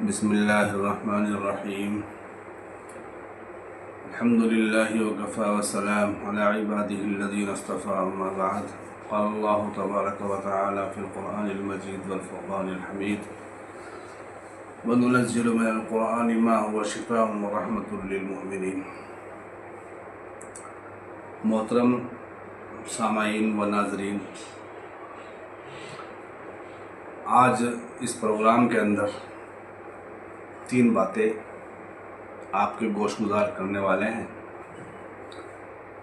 بسم اللہ الرحمن الرحیم الحمد للہ وکفى وسلام علی عباده الذین اصطفى اما بعد قال اللہ تبارک وتعالی فی القرآن المجید والفرقان الحمید وننزل من القرآن ما هو شفاء ورحمة للمؤمنین۔ محترم سامعین و ناظرین، آج اس پروگرام کے اندر 3 باتیں آپ کے گوش گزار کرنے والے ہیں۔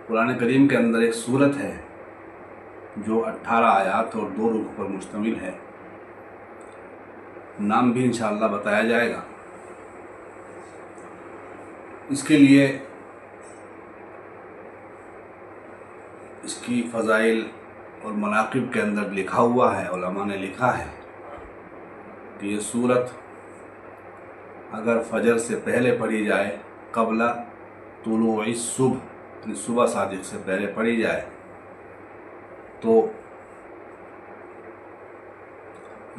قرآن کریم کے اندر ایک سورت ہے جو 18 آیات اور 2 رکوع پر مشتمل ہے۔ نام بھی انشاءاللہ بتایا جائے گا۔ اس کے لیے اس کی فضائل اور مناقب کے اندر لکھا ہوا ہے، علماء نے لکھا ہے کہ یہ سورت اگر فجر سے پہلے پڑھی جائے، قبل طلوع الصبح، یعنی صبح صادق سے پہلے پڑھی جائے تو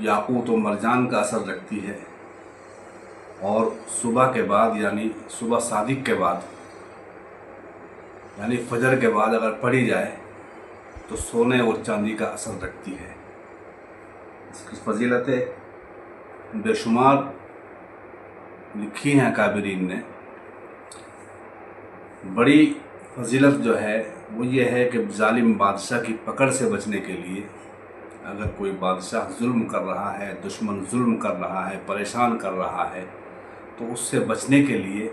یاقوت و مرجان کا اثر رکھتی ہے، اور صبح کے بعد یعنی صبح صادق کے بعد یعنی فجر کے بعد اگر پڑھی جائے تو سونے اور چاندی کا اثر رکھتی ہے۔ اس کی فضیلتیں بے شمار لکھی ہیں اکابرین نے۔ بڑی فضیلت جو ہے وہ یہ ہے کہ ظالم بادشاہ کی پکڑ سے بچنے کے لیے، اگر کوئی بادشاہ ظلم کر رہا ہے، دشمن ظلم کر رہا ہے، پریشان کر رہا ہے، تو اس سے بچنے کے لیے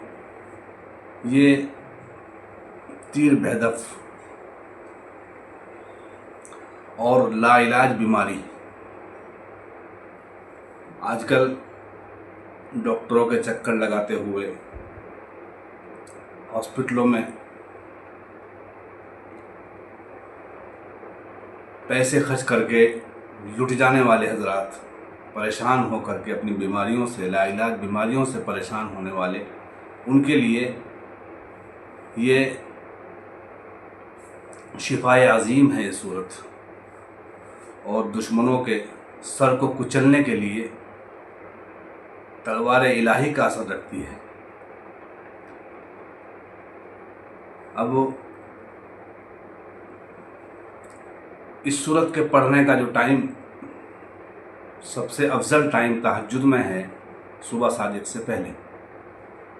یہ تیر بہدف اور لا علاج بیماری، آج کل ڈاکٹروں کے چکر لگاتے ہوئے ہاسپٹلوں میں پیسے خرچ کر کے لٹ جانے والے حضرات، پریشان ہو کر کے اپنی بیماریوں سے، لا علاج بیماریوں سے پریشان ہونے والے، ان کے لیے یہ شفائے عظیم ہے یہ صورت، اور دشمنوں کے سر کو کچلنے کے لیے تلوار الہی کا اثر رکھتی ہے۔ اب اس صورت کے پڑھنے کا جو ٹائم سب سے افضل ٹائم تہجد میں ہے، صبح صادق سے پہلے۔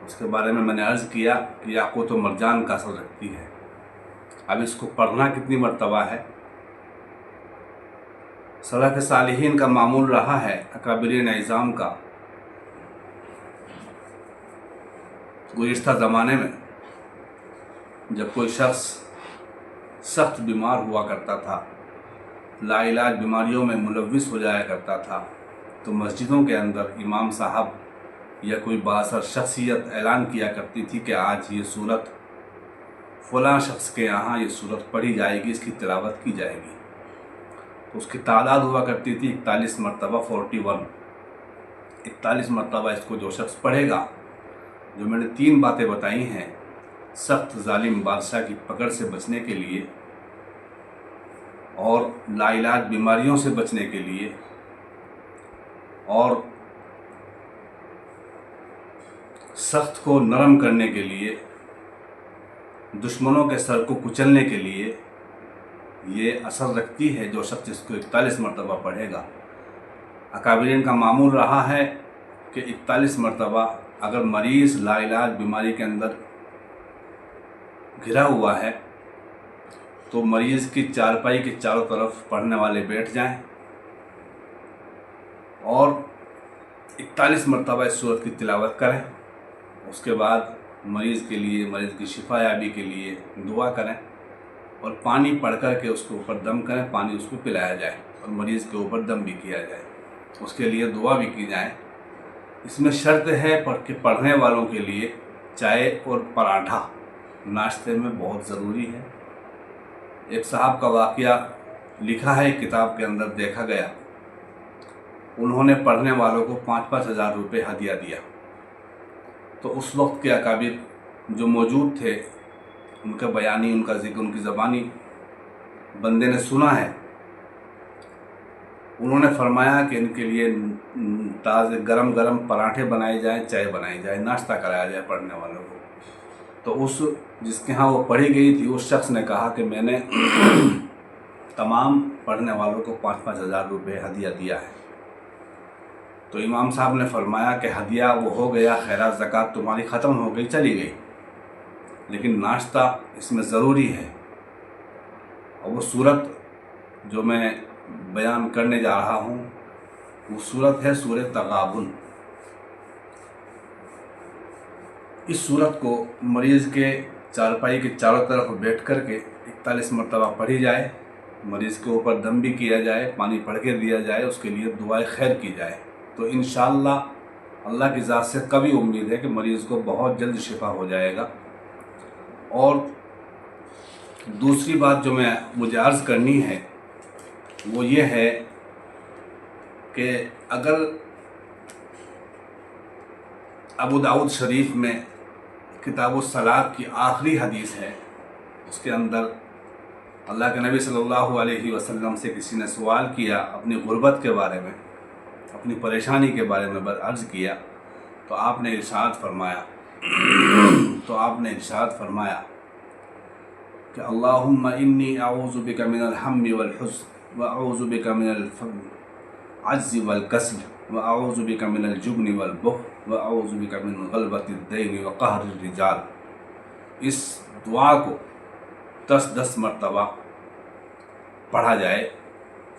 اس کے بارے میں نے عرض کیا کہ یاقوت و مرجان کا اثر رکھتی ہے۔ اب اس کو پڑھنا کتنی مرتبہ ہے؟ سلف صالحین کا معمول رہا ہے، اکابرین اعظام کا، گزشتہ زمانے میں جب کوئی شخص سخت بیمار ہوا کرتا تھا، لا علاج بیماریوں میں ملوث ہو جایا کرتا تھا، تو مسجدوں کے اندر امام صاحب یا کوئی بااثر شخصیت اعلان کیا کرتی تھی کہ آج یہ صورت فلاں شخص کے یہاں یہ صورت پڑھی جائے گی، اس کی تلاوت کی جائے گی۔ تو اس کی تعداد ہوا کرتی تھی 41 مرتبہ، 41 مرتبہ اس کو جو شخص پڑھے گا، جو میں نے 3 باتیں بتائی ہیں، سخت ظالم بادشاہ کی پکڑ سے بچنے کے لیے، اور لا علاج بیماریوں سے بچنے کے لیے، اور سخت کو نرم کرنے کے لیے، دشمنوں کے سر کو کچلنے کے لیے یہ اثر رکھتی ہے جو شخص اس کو 41 مرتبہ پڑھے گا۔ اکابرین کا معمول رہا ہے کہ 41 مرتبہ اگر مریض لا علاج بیماری کے اندر گھرا ہوا ہے تو مریض کی چارپائی کے چاروں طرف پڑھنے والے بیٹھ جائیں اور 41 مرتبہ اس صورت کی تلاوت کریں۔ اس کے بعد مریض کے لیے، مریض کی شفا یابی کے لیے دعا کریں، اور پانی پڑھ کر کے اس کے اوپر دم کریں، پانی اس کو پلایا جائے اور مریض کے اوپر دم بھی کیا جائے، اس کے لیے دعا بھی کی جائے۔ اس میں شرط ہے کہ پڑھنے والوں کے لیے چائے اور پراٹھا ناشتے میں بہت ضروری ہے۔ ایک صاحب کا واقعہ لکھا ہے کتاب کے اندر، دیکھا گیا انہوں نے پڑھنے والوں کو 5-5 ہزار روپے ہدیہ دیا، تو اس وقت کے اکابر جو موجود تھے، ان کا بیانی، ان کا ذکر، ان کی زبانی بندے نے سنا ہے انہوں نے فرمایا کہ ان کے لیے تازے گرم گرم پراٹھے بنائے جائیں، چائے بنائی جائے، ناشتہ کرایا جائے پڑھنے والوں کو۔ تو جس کے ہاں وہ پڑھی گئی تھی اس شخص نے کہا کہ میں نے تمام پڑھنے والوں کو 5,000 روپے ہدیہ دیا ہے۔ تو امام صاحب نے فرمایا کہ ہدیہ وہ ہو گیا، خیرات زکوٰۃ تمہاری ختم ہو گئی، چلی گئی، لیکن ناشتہ اس میں ضروری ہے۔ اور وہ صورت جو میں بیان کرنے جا رہا ہوں وہ صورت ہے سورہ تغابن۔ اس صورت کو مریض کے چارپائی کے چاروں طرف بیٹھ کر کے 41 مرتبہ پڑھی جائے، مریض کے اوپر دم بھی کیا جائے، پانی پڑھ کے دیا جائے، اس کے لیے دعائے خیر کی جائے، تو انشاءاللہ اللہ کی ذات سے کبھی امید ہے کہ مریض کو بہت جلد شفا ہو جائے گا۔ اور دوسری بات جو مجھے عرض کرنی ہے وہ یہ ہے کہ اگر ابو داؤد شریف میں کتاب الصلاۃ کی آخری حدیث ہے، اس کے اندر اللہ کے نبی صلی اللہ علیہ وسلم سے کسی نے سوال کیا اپنی غربت کے بارے میں، اپنی پریشانی کے بارے میں عرض کیا، تو آپ نے ارشاد فرمایا کہ اللہم انی اعوذ بک من الہم والحزن واعوذ بک من العجز والکسل واعوذ بک من الجبن والبخل واعوذ بک من غلبۃ الدین وقہر الرجال۔ اس دعا کو 10 مرتبہ پڑھا جائے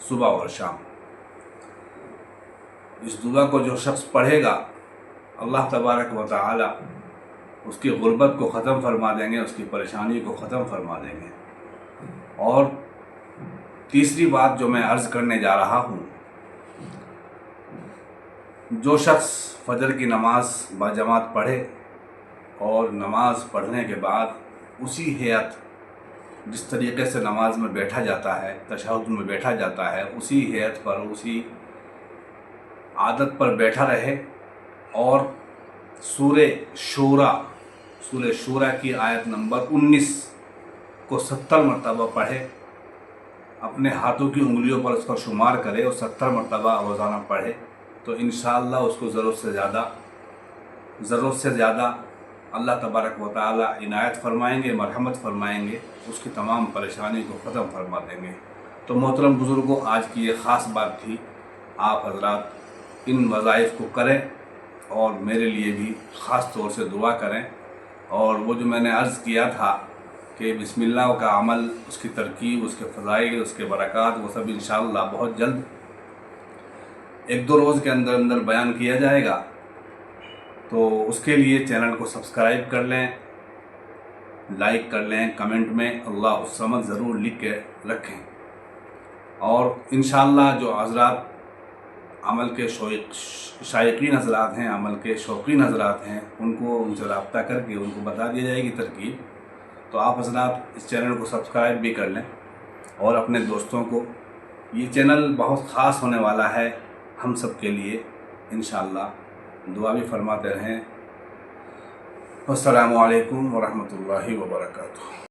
صبح اور شام۔ اس دعا کو جو شخص پڑھے گا اللہ تبارک و تعالی اس کی غربت کو ختم فرما دیں گے، اس کی پریشانی کو ختم فرما دیں گے۔ اور تیسری بات جو میں عرض کرنے جا رہا ہوں، جو شخص فجر کی نماز باجماعت پڑھے اور نماز پڑھنے کے بعد اسی ہیئت جس طریقے سے نماز میں بیٹھا جاتا ہے، تشہد میں بیٹھا جاتا ہے، اسی ہیئت پر، اسی عادت پر بیٹھا رہے اور سورہ شورى کی آیت نمبر 19 کو 70 مرتبہ پڑھے، اپنے ہاتھوں کی انگلیوں پر اس کا شمار کرے اور 70 مرتبہ روزانہ پڑھے، تو انشاءاللہ اس کو ضرورت سے زیادہ اللہ تبارک و تعالی عنایت فرمائیں گے، مرحمت فرمائیں گے، اس کی تمام پریشانی کو ختم فرما دیں گے۔ تو محترم بزرگوں، آج کی یہ خاص بات تھی، آپ حضرات ان وظائف کو کریں اور میرے لیے بھی خاص طور سے دعا کریں۔ اور وہ جو میں نے عرض کیا تھا کہ بسم اللہ کا عمل، اس کی ترکیب، اس کے فضائل، اس کے برکات، وہ سب انشاءاللہ بہت جلد 1-2 روز کے اندر بیان کیا جائے گا۔ تو اس کے لیے چینل کو سبسکرائب کر لیں، لائک کر لیں، کمنٹ میں اللہ الصمد ضرور لکھ کے رکھیں۔ اور انشاءاللہ جو حضرات عمل کے شائقین حضرات ہیں، عمل کے شوقین حضرات ہیں، ان سے رابطہ کر کے ان کو بتا دی جائے گی ترکیب، تو آپ حضرات اس چینل کو سبسکرائب بھی کر لیں اور اپنے دوستوں کو۔ یہ چینل بہت خاص ہونے والا ہے ہم سب کے لیے، انشاءاللہ دعا بھی فرماتے رہیں۔ السلام علیکم ورحمۃ اللہ وبرکاتہ۔